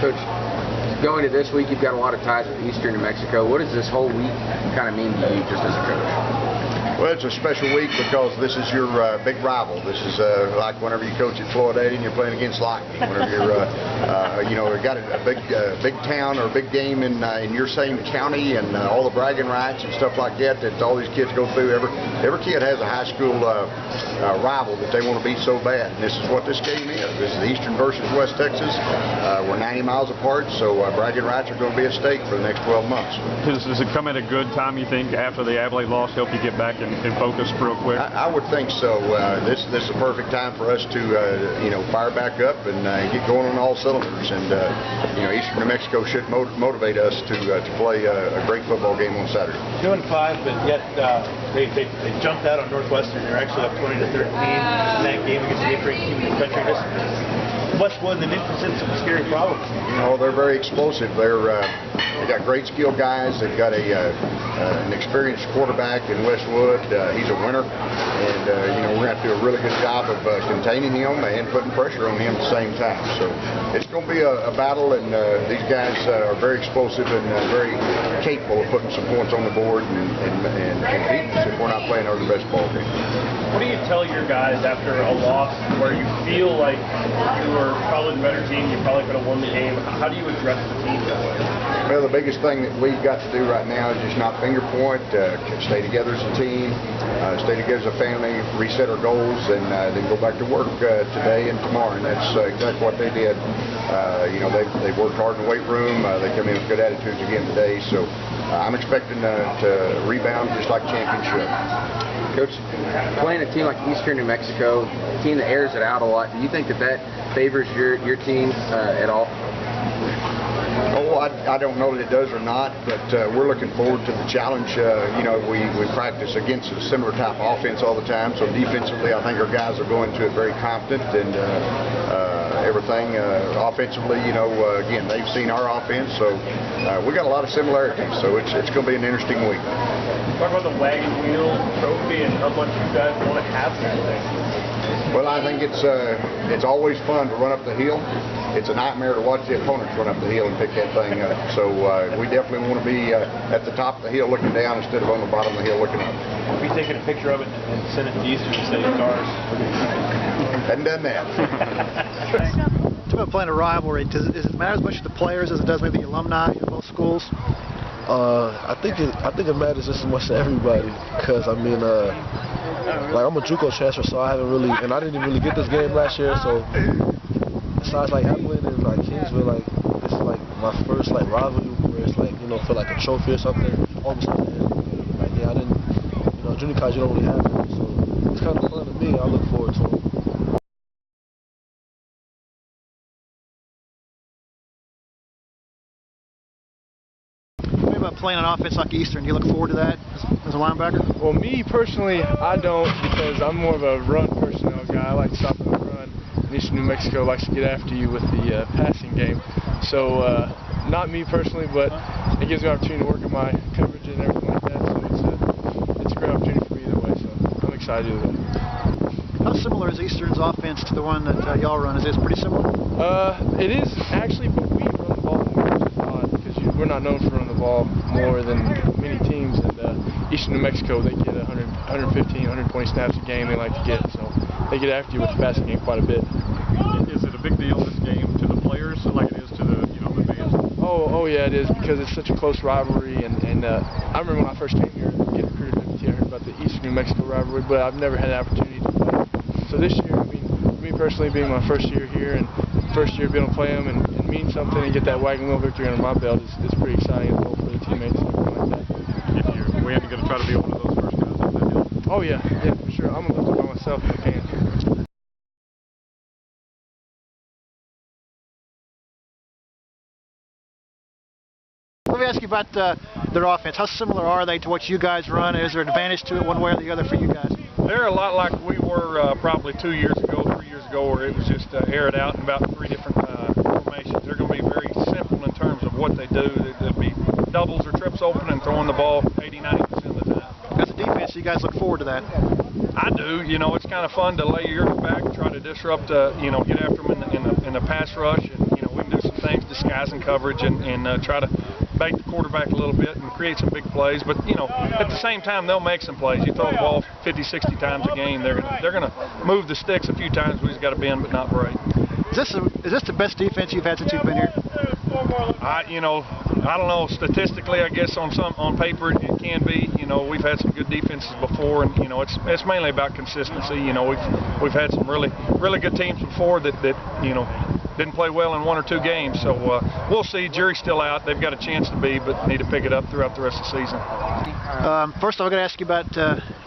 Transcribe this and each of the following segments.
Coach, going to this week, you've got a lot of ties with Eastern New Mexico. What does this whole week kind of mean to you just as a coach? Well, it's a special week because this is your big rival. This is like whenever you coach at Florida and you're playing against Lightning. Whenever you're, you got a big town or a big game in your same county, and all the bragging rights and stuff like that that all these kids go through. Every kid has a high school rival that they want to beat so bad, and this is what this game is. This is Eastern versus West Texas. We're 90 miles apart, so bragging rights are going to be at stake for the next 12 months. Does it come at a good time, you think, after the Abilene loss, help you get back and focus real quick? I would think so. This is a perfect time for us to fire back up and get going on all cylinders. And Eastern New Mexico should motivate us to play a great football game on Saturday. 2-5, but yet they jumped out on Northwestern. They're actually up 20-13 in that game against the 8th-ranked team in the country. Just much more than inconsistent, some scary problems. They're very explosive. They got great skilled guys. They've got an experienced quarterback in Westwood. He's a winner, and we're going to have to do a really good job of containing him and putting pressure on him at the same time. So it's going to be a battle, and these guys are very explosive and very capable of putting some points on the board and beating us if we're not playing our best ball game. What do you tell your guys after a loss where you feel like you were probably the better team, you probably could have won the game? How do you address the team that way? Well, the biggest thing that we've got to do right now is just not finger point, stay together as a team, stay together as a family, reset our goals, and then go back to work today and tomorrow. And that's exactly what they did. They've worked hard in the weight room. They come in with good attitudes again today. So I'm expecting to rebound just like champions should. Coach, playing a team like Eastern New Mexico, a team that airs it out a lot, do you think that favors your team at all? Oh, I don't know that it does or not, but we're looking forward to the challenge. We practice against a similar type of offense all the time, so defensively I think our guys are going to it very confident, and everything offensively, again, they've seen our offense, so we got a lot of similarities, so it's going to be an interesting week. Talk about the Wagon Wheel trophy and how much you guys want to have that thing. Well, I think it's always fun to run up the hill. It's a nightmare to watch the opponents run up the hill and pick that thing up. So we definitely want to be at the top of the hill looking down instead of on the bottom of the hill looking up. We'll be taking a picture of it and send it to Eastern and say it's ours. Hadn't done that. Talk about playing a rivalry. Does it matter as much to the players as it does maybe the alumni of both schools? I think it matters just as much to everybody, because I mean, like I'm a JUCO transfer, so I haven't really, and I didn't even really get this game last year. So besides like Abilene and like Kingsville, like this is like my first like rivalry where it's like feel like a trophy or something. Almost like I didn't, junior college you don't really have it, so it's kind of fun to me. I look forward to it. Playing on offense like Eastern, do you look forward to that as a linebacker? Well, me personally, I don't, because I'm more of a run personnel guy. I like to stop and run. And Eastern New Mexico likes to get after you with the passing game. So, not me personally, but it gives me an opportunity to work at my coverage and everything like that. So it's a great opportunity for me either way. So I'm excited to do that. How similar is Eastern's offense to the one that y'all run? Is it pretty similar? It is actually, but we run the ball more, which is odd, because we're not known for running the ball more than many teams. And Eastern New Mexico, they get 100, 115, 120 snaps a game they like to get, so they get after you with the passing game quite a bit. Is it a big deal, this game, to the players like it is to the fans? Oh yeah, it is, because it's such a close rivalry, and I remember when I first came here, getting recruited to FT, I heard about the Eastern New Mexico rivalry, but I've never had an opportunity to play. So this year, I mean, for me personally, being my first year here and first year being able to play them and mean something and get that Wagon Wheel victory under my belt is pretty exciting as well for the teammates and everything like that. If you win, you're going to try to be one of those first guys up that hill? Oh yeah, for sure. I'm going to lift it by myself if I can. Let me ask you about their offense. How similar are they to what you guys run? Is there an advantage to it one way or the other for you guys? They're a lot like we were probably 2 years ago, 3 years ago, where it was just air it out in about 3 different formations. They're going to be very simple in terms of what they do. There'll be doubles or trips open and throwing the ball 80-90% of the time. As a defense, you guys look forward to that? I do. It's kind of fun to lay your back, try to disrupt, get after them in the pass rush, and we can do some things to scout guys in coverage and try to bait the quarterback a little bit and create some big plays. But, you know, at the same time, they'll make some plays. You throw the ball 50, 60 times a game, they're gonna move the sticks a few times. We just got to bend but not break. Is this the best defense you've had since you've been here? You know, I don't know. Statistically, I guess on paper it can be. You know, we've had some good defenses before, and you know, it's mainly about consistency. You know, we've had some really good teams before that you know didn't play well in 1 or 2 games. So we'll see. Jury's still out. They've got a chance to be, but need to pick it up throughout the rest of the season. First off, I'm going to ask you about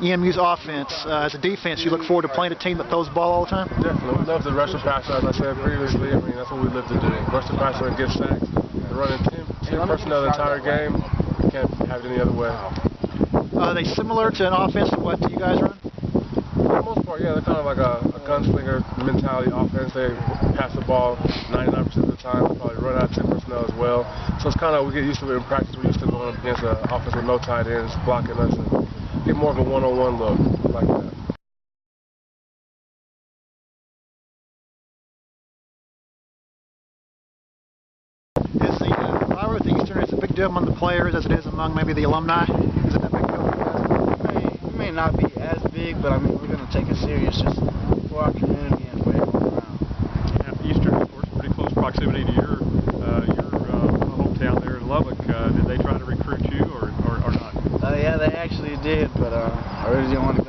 EMU's offense. As a defense, you look forward to playing a team that throws the ball all the time? Definitely. We love the rush and passer, as I said previously. I mean, that's what we live to do. Rush the passer and get sacks. And running 10 personnel the entire game, we can't have it any other way. Are they similar to an offense to what you guys run? For the most part, yeah, they're kind of like a gunslinger mentality offense. They pass the ball 99% of the time. They probably run out 10 personnel as well. So it's kind of, we get used to it in practice. We're used to going up against an offense with no tight ends blocking us and get more of a one-on-one look like that. Is the rivalry with the Eastern, it's a big deal among the players as it is among maybe the alumni? Is it that big deal for you guys? It may not be as big, but I mean, we're going to take it serious just for our community and for everyone around. Yeah, Eastern, of course, pretty close proximity to your hometown there in Lubbock. Did they try to recruit you or not? Yeah, they actually did, but I really didn't want to go.